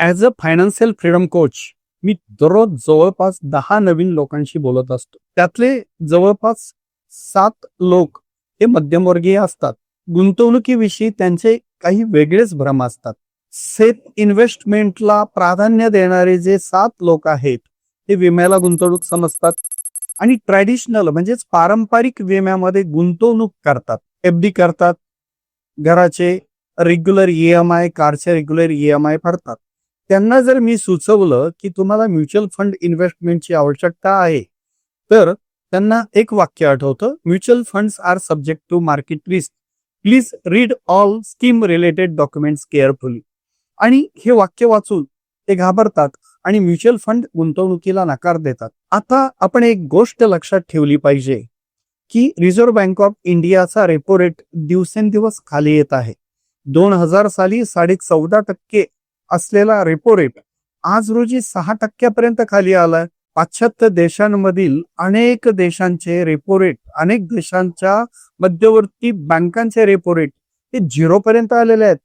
As a financial freedom coach मी दररोज जवळपास 10 नवीन लोकांशी बोलत असतो. त्यातले जवळपास 7 लोक हे मध्यमवर्गीय असतात. गुंतवणुकीविषयी त्यांचे काही वेगळेच भ्रम असतात. सेफ इन्व्हेस्टमेंटला प्राधान्य देणारे जे 7 लोक आहेत ते विम्याला गुंतवणूक समजतात आणि ट्रॅडिशनल म्हणजेच पारंपरिक विम्यामध्ये गुंतवणूक करतात. एफडी करतात, घराचे रेग्युलर EMI, कारचे रेग्युलर EMI भरतात. त्यांना जर मी सुचवलं की तुम्हाला म्युच्युअल फंड इन्व्हेस्टमेंटची आवश्यकता आहे, तर त्यांना एक वाक्य आठवतं, mutual funds are subject to market risk. Please read all scheme related documents carefully. आणि हे वाक्य वाचून ते घाबरतात आणि म्युच्युअल फंड गुंतवणुकीला नकार देतात. आता आपण एक गोष्ट लक्षात ठेवली पाहिजे की रिझर्व्ह बँक ऑफ इंडियाचा रेपो रेट दिवसेंदिवस खाली येत आहे. 2000 साली 14.5% असलेला रेपो रेट आज रोजी 6% खाली आलाय. पाश्चात्य देशांमधील अनेक देशांचे रेपो रेट, अनेक देशांच्या मध्यवर्ती बँकांचे रेपो रेट हे 0 आलेले आहेत.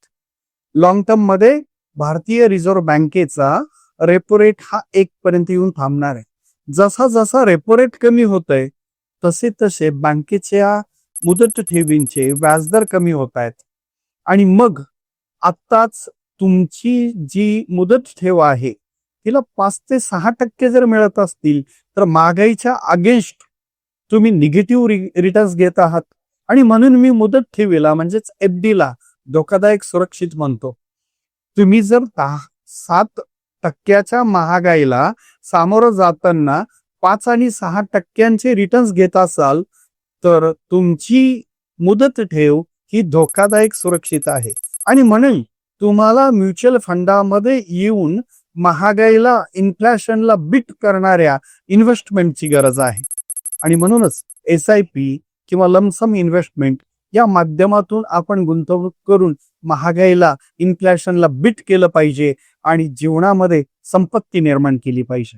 लॉंग टर्म मध्ये भारतीय रिझर्व्ह बँकेचा रेपो रेट हा 1 येऊन थांबणार आहे. जसा जसा रेपो रेट कमी होतोय तसे तसे बँकेच्या मुदत ठेवींचे व्याजदर कमी होत आहेत. आणि मग आत्ताच तुमची जी मुदत ठेव आहे तिला 5 ते 6% जर मिळत असतील तर महागाईच्या अगेन्स्ट तुम्ही निगेटिव्ह रिटर्न्स घेत आहात. आणि म्हणून मी मुदत ठेवीला म्हणजेच एफडीला धोकादायक सुरक्षित म्हणतो. तुम्ही जर 7% महागाईला सामोरं जाताना 5 आणि 6% रिटर्न्स घेत असाल तर तुमची मुदत ठेव ही धोकादायक सुरक्षित आहे. आणि म्हणून तुम्हाला म्युच्युअल फंडामध्ये येऊन महागाईला, इन्फ्लेशनला बीट करणाऱ्या इन्व्हेस्टमेंटची गरज आहे. आणि म्हणूनच SIP किंवा लमसम इन्व्हेस्टमेंट या माध्यमातून आपण गुंतवणूक करून महागाईला, इन्फ्लेशनला बीट केलं पाहिजे आणि जीवनामध्ये संपत्ती निर्माण केली पाहिजे.